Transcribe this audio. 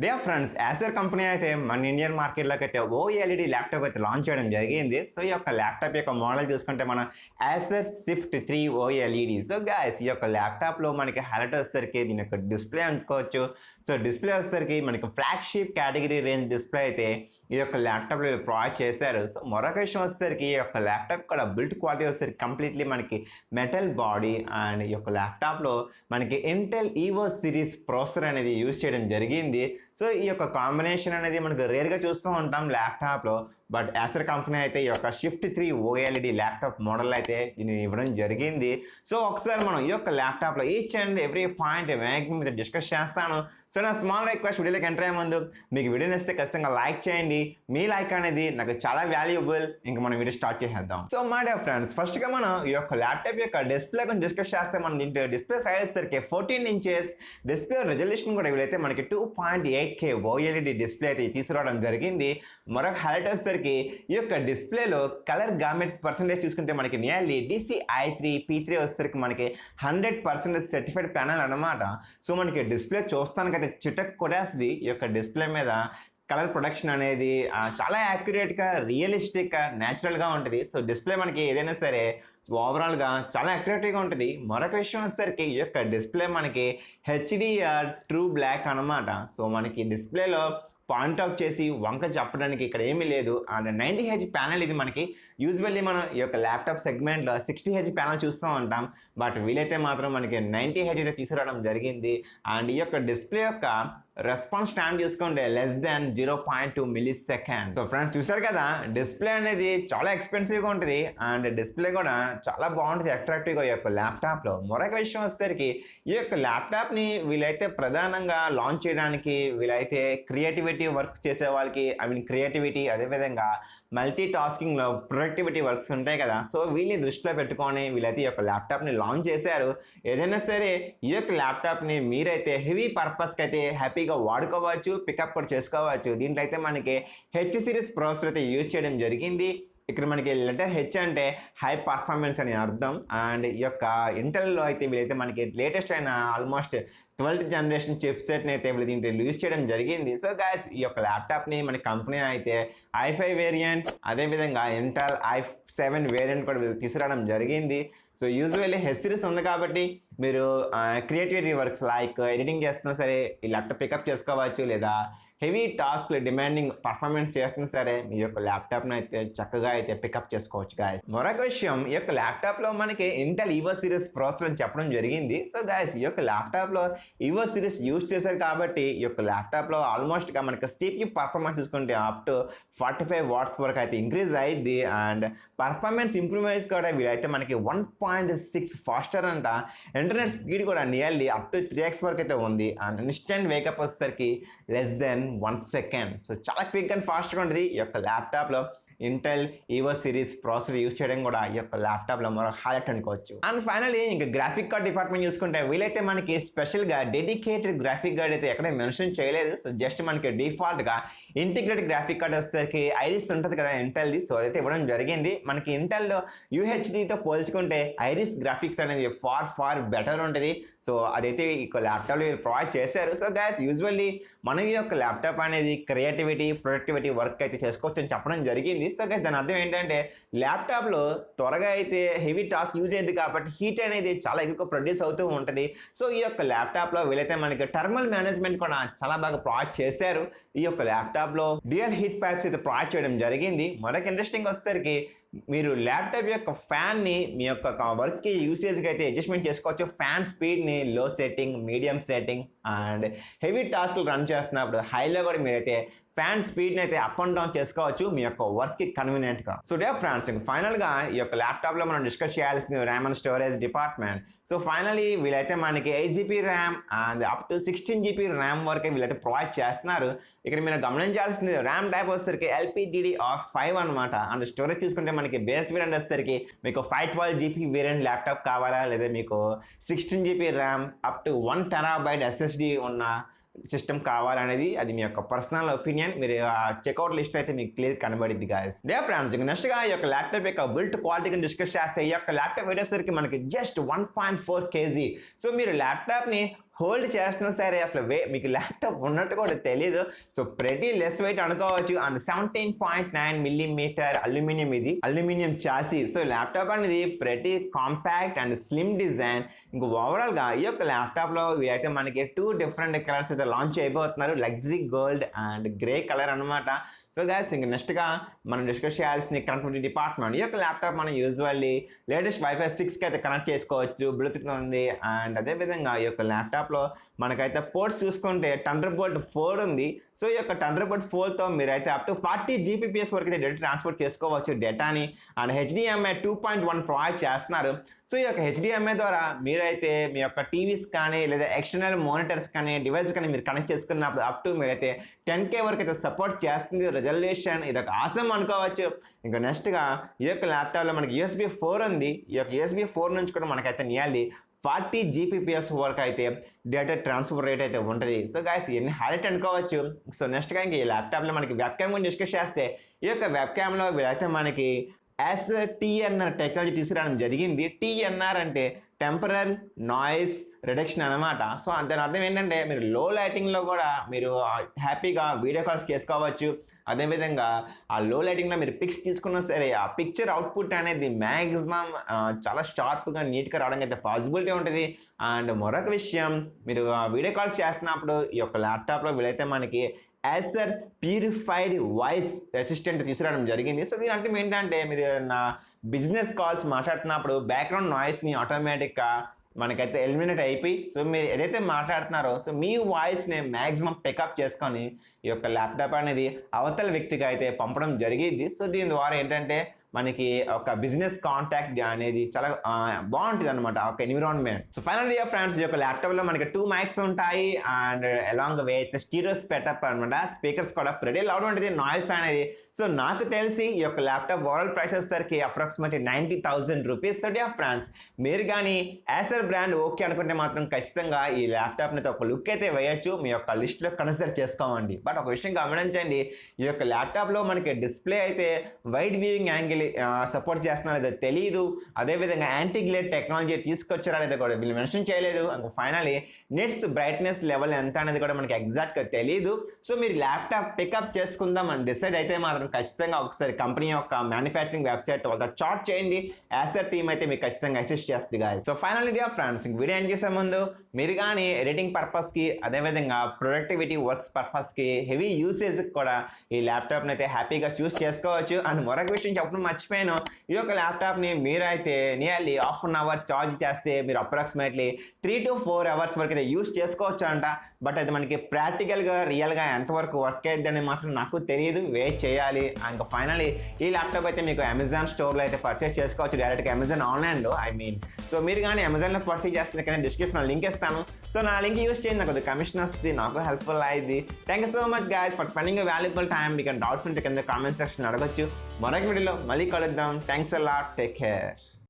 Dear friends, Acer company అయితే మన Indian మార్కెట్లోకి అయితే ఓఎల్ఈడి ల్యాప్టాప్ అయితే లాంచ్ చేయడం జరిగింది. సో ఈ యొక్క ల్యాప్టాప్ యొక్క మోడల్ చూసుకుంటే మనం Acer Swift 3 OLED. So guys, ఈ యొక్క ల్యాప్టాప్లో మనకి హైలైట్ వచ్చేసరికి దీని యొక్క డిస్ప్లే అనుకోవచ్చు. సో డిస్ప్లే వచ్చేసరికి మనకి ఫ్లాగ్షిప్ కేటగిరీ రేంజ్ డిస్ప్లే అయితే ఈ యొక్క ల్యాప్టాప్లో ప్రొవైడ్ చేశారు. సో మరొక విషయం వచ్చేసరికి ఈ యొక్క ల్యాప్టాప్ కూడా బిల్ట్ క్వాలిటీ వచ్చేసరికి కంప్లీట్లీ మనకి మెటల్ బాడీ అండ్ ఈ యొక్క ల్యాప్టాప్లో మనకి ఇంటెల్ ఈవో సిరీస్ ప్రాసెసర్ అనేది యూజ్ చేయడం జరిగింది. సో ఈ యొక్క కాంబినేషన్ అనేది మనకు రేర్గా చూస్తూ ఉంటాం ల్యాప్టాప్లో. బట్ యాసర్ కంపెనీ అయితే ఈ యొక్క షిఫ్ట్ 3 ఓఎల్ఈడి ల్యాప్టాప్ మోడల్ అయితే దీన్ని ఇవ్వడం జరిగింది. సో ఒకసారి మనం ఈ యొక్క ల్యాప్టాప్లో each and every point maximum మీద డిస్కస్ చేస్తాను. సో నా స్మాల్ రిక్వెస్ట్, వీడియోలోకి ఎంటర్ అయ్యే ముందు మీకు వీడియో నచ్చితే ఖచ్చితంగా లైక్ చేయండి. మీ లైక్ అనేది నాకు చాలా వాల్యుబుల్. ఇంకా మనం వీడియో స్టార్ట్ చేసేద్దాం. సో మై డియర్ ఫ్రెండ్స్, ఫస్ట్గా మనం ఈ యొక్క ల్యాప్టాప్ యొక్క డిస్ప్లే గురించి డిస్కస్ చేస్తే మనం దీంట్లో డిస్ప్లే సైజ్ సరికి 14 ఇంచెస్, డిస్ప్లే రెజల్యూషన్ కూడా వీలైతే మనకి 2.8K ఓఎల్ఈడి డిస్ప్లే అయితే తీసుకురావడం జరిగింది. మరొక హైలైట్ వచ్చేసరికి ఈ యొక్క డిస్ప్లేలో కలర్ గామెట్ పర్సెంటేజ్ చూసుకుంటే మనకి నియర్లీ DCI3 P3 వచ్చేసరికి మనకి 100% సర్టిఫైడ్ ప్యానల్ అనమాట. సో మనకి డిస్ప్లే చూస్తానికైతే చిటక్ కొట్టేస్తుంది. ఈ యొక్క డిస్ప్లే మీద కలర్ ప్రొడక్షన్ అనేది చాలా యాక్యురేట్గా, రియలిస్టిక్గా, న్యాచురల్గా ఉంటుంది. సో డిస్ప్లే మనకి ఏదైనా సరే ఓవరాల్గా చాలా అట్రాక్టివ్గా ఉంటుంది. మరొక విషయం వచ్చేసరికి ఈ యొక్క డిస్ప్లే మనకి HDR ట్రూ బ్లాక్ అనమాట. సో మనకి డిస్ప్లేలో పాయింట్ అవుట్ చేసి వంక చెప్పడానికి ఇక్కడ ఏమీ లేదు. అండ్ 90Hz ప్యానల్ ఇది మనకి యూజువల్లీ మనం ఈ యొక్క ల్యాప్టాప్ సెగ్మెంట్లో 60Hz ప్యానల్ చూస్తూ ఉంటాం. బట్ వీలైతే మాత్రం మనకి 90Hz అయితే తీసుకురావడం జరిగింది. అండ్ ఈ యొక్క డిస్ప్లే యొక్క రెస్పాన్స్ టైం చూసుకుంటే లెస్ దాన్ 0.2 మిల్లీసెకండ్. సో ఫ్రెండ్స్, చూసారు కదా, డిస్ప్లే అనేది చాలా ఎక్స్పెన్సివ్గా ఉంటుంది అండ్ డిస్ప్లే కూడా చాలా బాగుంటుంది అట్రాక్టివ్గా ఈ యొక్క ల్యాప్టాప్లో. మరొక విషయం వచ్చేసరికి ఈ యొక్క ల్యాప్టాప్ని వీలైతే ప్రధానంగా లాంచ్ చేయడానికి వీలైతే క్రియేటివిటీ వర్క్ చేసే వాళ్ళకి, క్రియేటివిటీ అదేవిధంగా మల్టీ టాస్కింగ్లో ప్రొడక్టివిటీ వర్క్స్ ఉంటాయి కదా. సో వీళ్ళని దృష్టిలో పెట్టుకొని వీళ్ళైతే ఈ యొక్క ల్యాప్టాప్ని లాంచ్ చేశారు. ఏదైనా సరే ఈ యొక్క ల్యాప్టాప్ని మీరైతే హెవీ పర్పస్కి అయితే హ్యాపీగా వాడుకోవచ్చు, పికప్ కూడా చేసుకోవచ్చు. దీంట్లో అయితే మనకి హెచ్ సిరీస్ ప్రాసెసర్ అయితే యూజ్ చేయడం జరిగింది. ఇక్కడ మనకి లెటర్ హెచ్ అంటే హై పర్ఫార్మెన్స్ అని అర్థం. అండ్ ఈ యొక్క ఇంటెల్లో అయితే వీళ్ళైతే మనకి లేటెస్ట్ అయిన ఆల్మోస్ట్ 12th జనరేషన్ చిప్ సెట్ని అయితే వీళ్ళు దీంట్లో యూజ్ చేయడం జరిగింది. సో గాయస్, ఈ యొక్క ల్యాప్టాప్ని మన కంపెనీ అయితే i5 వేరియంట్, అదేవిధంగా ఇంటెల్ i7 వేరియంట్ కూడా వీళ్ళు తీసుకురావడం జరిగింది. సో యూజువల్లీ హెచ్ సిరీస్ ఉంది కాబట్టి మీరు క్రియేటివిటీ వర్క్స్ లైక్ ఎడిటింగ్ చేస్తున్నా సరే ఈ ల్యాప్టాప్ పికప్ చేసుకోవచ్చు, లేదా హెవీ టాస్క్లు డిమాండింగ్ పర్ఫార్మెన్స్ చేస్తున్నా సరే మీ యొక్క ల్యాప్టాప్ను అయితే చక్కగా అయితే పికప్ చేసుకోవచ్చు గాయస్. మరొక విషయం, ఈ యొక్క ల్యాప్టాప్లో మనకి ఇంటెల్ ఈవో సిరీస్ ప్రాసెసర్ అని చెప్పడం జరిగింది. సో గాయస్, ఈ యొక్క ల్యాప్టాప్లో ఈవో సిరీస్ యూజ్ చేశారు కాబట్టి ఈ యొక్క ల్యాప్టాప్లో ఆల్మోస్ట్గా మనకి CPU పర్ఫార్మెన్స్ చూసుకుంటే అప్ టు 45 వాట్స్ వరకు అయితే ఇంక్రీజ్ అయ్యింది. అండ్ పర్ఫార్మెన్స్ ఇంప్రూవ్మెంట్స్ కూడా వీలైతే మనకి 1.6 ఫాస్టర్ అంట. ఇంటర్నెట్ స్పీడ్ కూడా నియర్లీ అప్ టు 3x వరకు అయితే ఉంది. అండ్ ఇన్స్టెంట్ వేకప్ వచ్చేసరికి లెస్ దెన్ 1 సెకండ్. సో చాలా క్విక్ అండ్ ఫాస్ట్గా ఉంటుంది ఈ యొక్క ల్యాప్టాప్లో. Intel EO series processor use చేయడం కూడా ఈ యొక్క ల్యాప్టాప్లో మరో హైలైట్ అనుకోవచ్చు. అండ్ ఫైనలీ ఇంకా గ్రాఫిక్ కార్డ్ డిపార్ట్మెంట్ చూసుకుంటే వీలైతే మనకి స్పెషల్గా డెడికేటెడ్ గ్రాఫిక్ కార్డ్ అయితే ఎక్కడ మెన్షన్ చేయలేదు. సో జస్ట్ మనకి డిఫాల్ట్గా ఇంటిగ్రేటెడ్ గ్రాఫిక్ కార్డ్ వచ్చేసరికి ఐరిస్ ఉంటుంది కదా ఇంటెల్ది. సో అదైతే ఇవ్వడం జరిగింది. మనకి ఇంటెల్లో UHDతో పోల్చుకుంటే ఐరిస్ గ్రాఫిక్స్ అనేది ఫార్ బెటర్ ఉంటుంది. సో అదైతే ఈ ల్యాప్టాప్లో ప్రొవైడ్ చేశారు. సో గైస్, యూజువల్లీ మనం ఈ యొక్క ల్యాప్టాప్ అనేది క్రియేటివిటీ, ప్రొడక్టివిటీ వర్క్ అయితే చేసుకోవచ్చు అని చెప్పడం జరిగింది. సో గైస్, దాని అర్థం ఏంటంటే ల్యాప్టాప్లో త్వరగా అయితే హెవీ టాస్క్ యూజ్ అయ్యింది కాబట్టి హీట్ అనేది చాలా ఎక్కువ ప్రొడ్యూస్ అవుతూ ఉంటుంది. సో ఈ యొక్క ల్యాప్టాప్లో వీలైతే మనకి థర్మల్ మేనేజ్మెంట్ కూడా చాలా బాగా ప్రొవైడ్ చేశారు. ఈ యొక్క ల్యాప్టాప్లో డ్యూయల్ హీట్ పైప్స్ అయితే ప్రొవైడ్ చేయడం జరిగింది. మరొక ఇంట్రెస్టింగ్ వచ్చేసరికి మీరు ల్యాప్టాప్ యొక్క ఫ్యాన్ని మీ యొక్క వర్క్కి యూసేజ్కి అయితే అడ్జస్ట్మెంట్ చేసుకోవచ్చు. ఫ్యాన్ స్పీడ్ని లో setting, medium setting and heavy టాస్క్లు రన్ చేస్తున్నప్పుడు హైలో కూడా మీరైతే ఫ్యాన్ స్పీడ్ని అయితే అప్ అండ్ డౌన్ చేసుకోవచ్చు మీ యొక్క వర్క్కి కన్వీనియంట్గా. సో డే ఫ్రెండ్స్, ఫైనల్గా ఈ యొక్క ల్యాప్టాప్లో మనం డిస్కస్ చేయాల్సింది RAM and storage department. So finally వీళ్ళైతే మనకి 8GB RAM and up to 16GB RAM వరకే వీళ్ళైతే ప్రొవైడ్ చేస్తున్నారు. ఇక్కడ మీరు గమనించాల్సింది ర్యామ్ టైప్ వచ్చేసరికి LPDDR5 అనమాట. అండ్ స్టోరేజ్ చూసుకుంటే మనకి బేస్ వేరియంట్ వచ్చేసరికి మీకు 512GB వేరియంట్ ల్యాప్టాప్ కావాలా, లేదా మీకు 16GB RAM up to 1TB SSD ఉన్న సిస్టమ్ కావాలనేది అది మీ యొక్క పర్సనల్ ఒపీనియన్. మీరు చెక్అవుట్ లిస్ట్ అయితే మీకు క్లియర్ కనబడిద్ది గాయస్. డే ఫ్రెండ్స్, నెక్స్ట్గా ఈ యొక్క ల్యాప్టాప్ యొక్క బిల్ట్ క్వాలిటీని డిస్కస్ చేస్తే ఈ యొక్క ల్యాప్టాప్ వచ్చేసరికి మనకి జస్ట్ 1.4 kg. సో మీరు ల్యాప్టాప్ని హోల్డ్ చేస్తున్నా సరే అసలు మీకు ల్యాప్టాప్ ఉన్నట్టు కూడా తెలీదు. సో ప్రతి లెస్ వెయిట్ అనుకోవచ్చు. అండ్ 17.9 మిల్లీమీటర్ అల్యూమినియం, ఇది అల్యూమినియం చాసీ. సో ల్యాప్టాప్ అనేది ప్రతి కాంపాక్ట్ అండ్ స్లిమ్ డిజైన్. ఇంకా ఓవరాల్గా ఈ యొక్క ల్యాప్టాప్లో అయితే మనకి 2 డిఫరెంట్ కలర్స్ అయితే లాంచ్ అయిపోతున్నారు, luxury gold and grey colour అనమాట. సో గైస్ ఇంక నెక్స్ట్గా మనం డిస్కస్ చేయాల్సిన కనెక్టివిటీ డిపార్ట్మెంట్. ఈ యొక్క ల్యాప్టాప్ మనం యూజువల్లీ లేటెస్ట్ వైఫై 6కి అయితే కనెక్ట్ చేసుకోవచ్చు, బ్లూటూత్ ఉంది. అండ్ అదేవిధంగా ఈ యొక్క ల్యాప్టాప్లో మనకైతే పోర్ట్స్ చూసుకుంటే థండర్బోల్ట్ 4 ఉంది. సో ఈ యొక్క థండర్బోల్ట్ 4తో మీరైతే అప్ టు 40 Gbps వరకు అయితే డేటా ట్రాన్స్ఫర్ చేసుకోవచ్చు డేటాని. అండ్ HDMI 2.1 ప్రొవైడ్ చేస్తున్నారు. సో ఈ యొక్క HDMI ద్వారా మీరైతే మీ యొక్క టీవీస్ కానీ లేదా ఎక్స్టర్నల్ మానిటర్స్ కానీ డివైస్ కానీ మీరు కనెక్ట్ చేసుకున్నప్పుడు అప్ టు మీరైతే 10K వరకు అయితే సపోర్ట్ చేస్తుంది రెజల్యూషన్. ఇది ఒక ఆసమ్ అనుకోవచ్చు. ఇంకా నెక్స్ట్గా ఈ యొక్క ల్యాప్టాప్లో మనకి USB 4 ఉంది. ఈ యొక్క USB 4 నుంచి కూడా మనకైతే నియర్లీ 40 Gbps వరకు అయితే డేటా ట్రాన్స్ఫర్ రేట్ అయితే ఉంటుంది. సో గైస్ ఇవన్నీ హైలైట్ అనుకోవచ్చు. సో నెక్స్ట్గా ఇంక ఈ ల్యాప్టాప్లో మనకి వెబ్ క్యామ్ గురించి డిస్కస్ చేస్తే ఈ యొక్క వెబ్ క్యామ్లో వీళ్ళైతే మనకి ACer TNR టెక్నాలజీ తీసుకురావడం జరిగింది. TNR అంటే టెంపరల్ నాయిస్ రిడక్షన్ అనమాట. సో దాని అర్థం ఏంటంటే మీరు లో లైటింగ్లో కూడా మీరు హ్యాపీగా వీడియో కాల్స్ చేసుకోవచ్చు. అదేవిధంగా ఆ లో లైటింగ్లో మీరు పిక్స్ తీసుకున్నా సరే ఆ పిక్చర్ అవుట్పుట్ అనేది మ్యాక్సిమం చాలా షార్ప్గా నీట్గా రావడానికి అయితే పాసిబిలిటీ ఉంటుంది. అండ్ మరొక విషయం, మీరు వీడియో కాల్స్ చేస్తున్నప్పుడు ఈ యొక్క ల్యాప్టాప్లో వీలైతే మనకి ACer ప్యూరిఫైడ్ వాయిస్ అసిస్టెంట్ తీసుకురావడం జరిగింది. సో దీని అర్థం ఏంటంటే మీరు నా బిజినెస్ కాల్స్ మాట్లాడుతున్నప్పుడు బ్యాక్గ్రౌండ్ నాయిస్ని ఆటోమేటిక్గా మనకైతే ఎలిమినేట్ అయిపోయి సో మీరు ఏదైతే మాట్లాడుతున్నారో సో మీ వాయిస్ని మ్యాక్సిమం పికప్ చేసుకొని ఈ యొక్క ల్యాప్టాప్ అనేది అవతల వ్యక్తికి అయితే పంపడం జరిగింది. సో దీని ద్వారా ఏంటంటే మనకి ఒక బిజినెస్ కాంటాక్ట్ అనేది చాలా బాగుంటుంది అనమాట ఒక environment. So final year friends, ఈ యొక్క ల్యాప్టాప్లో మనకి 2 మైక్స్ ఉంటాయి and along with stereo setup అనమాట. స్పీకర్స్ కూడా ప్రెడీ లౌడ్ ఉంటుంది, నాయిస్ అనేది. సో నాకు తెలిసి ఈ యొక్క ల్యాప్టాప్ ఓవరాల్ ప్రైస్ వచ్చేసరికి approximately 90,000 rupees. So dear friends, మీరు కానీ ACer బ్రాండ్ ఓకే అనుకుంటే మాత్రం ఖచ్చితంగా ఈ ల్యాప్టాప్ని ఒక లుక్ అయితే వేయచ్చు, మీ యొక్క లిస్ట్లో కన్సిడర్ చేసుకోండి. బట్ ఒక విషయం గమనించండి, ఈ యొక్క ల్యాప్టాప్లో మనకి డిస్ప్లే అయితే వైడ్ వ్యూయింగ్ యాంగిల్ సపోర్ట్ చేస్తున్నారో లేదో తెలియదు. అదేవిధంగా యాంటీ గ్లేర్ టెక్నాలజీ తీసుకొచ్చారా లేదా కూడా వీళ్ళు మెన్షన్ చేయలేదు. ఫైనలీ నెట్స్ బ్రైట్నెస్ లెవెల్ ఎంత అనేది కూడా మనకి ఎగ్జాక్ట్గా తెలియదు. సో మీరు ల్యాప్టాప్ పికప్ చేసుకుందాం అని డిసైడ్ అయితే మాత్రం ఖచ్చితంగా ఒకసారి కంపెనీ యొక్క మ్యానుఫ్యాక్చరింగ్ వెబ్సైట్ వాళ్ళ చార్ట్ చేయండి. ACer టీమ్ అయితే మీకు ఖచ్చితంగా అసిస్ట్ చేస్తుంది guys. So final dear friends, video end చేసే ముందు మీరు కానీ ఎడిటింగ్ పర్పస్కి అదేవిధంగా ప్రొడక్టివిటీ వర్క్స్ పర్పస్కి హెవీ యూసేజ్కి కూడా ఈ ల్యాప్టాప్ని అయితే హ్యాపీగా చూస్ చేసుకోవచ్చు. అండ్ మరొక విషయం చెప్పడం మర్చిపోయాను, ఈ యొక్క ల్యాప్టాప్ని మీరైతే nearly half an hour charge చేస్తే మీరు అప్రాక్సిమేట్లీ 3 to 4 అవర్స్ వరకు అయితే యూస్ చేసుకోవచ్చు అంట. బట్ అది మనకి ప్రాక్టికల్గా రియల్గా ఎంతవరకు వర్క్ అయ్యిద్ది అనేది మాత్రం నాకు తెలియదు, వెయిట్ చేయాలి. ఇంకా ఫైనలీ ఈ ల్యాప్టాప్ అయితే మీకు అమెజాన్ స్టోర్లో అయితే పర్చేస్ చేసుకోవచ్చు, డైరెక్ట్గా అమెజాన్ ఆన్లైన్లో సో మీరు కానీ అమెజాన్లో పర్చేస్ చేస్తుంది కదా డిస్క్రిప్షన్లో లింక్ ఇస్తాను. సో నా లింక్ యూస్ చేయండి, నాకు కొద్దిగా కమిషన్ వస్తుంది, నాకు హెల్ప్ఫుల్ అయ్యింది. Thank you so much guys for spending valuable time. మీకు డౌట్స్ ఉంటే కింద కామెంట్ సెక్షన్ అడగచ్చు. మరొక వీడియోలో మళ్ళీ కలుద్దాం. Thanks a lot, take care.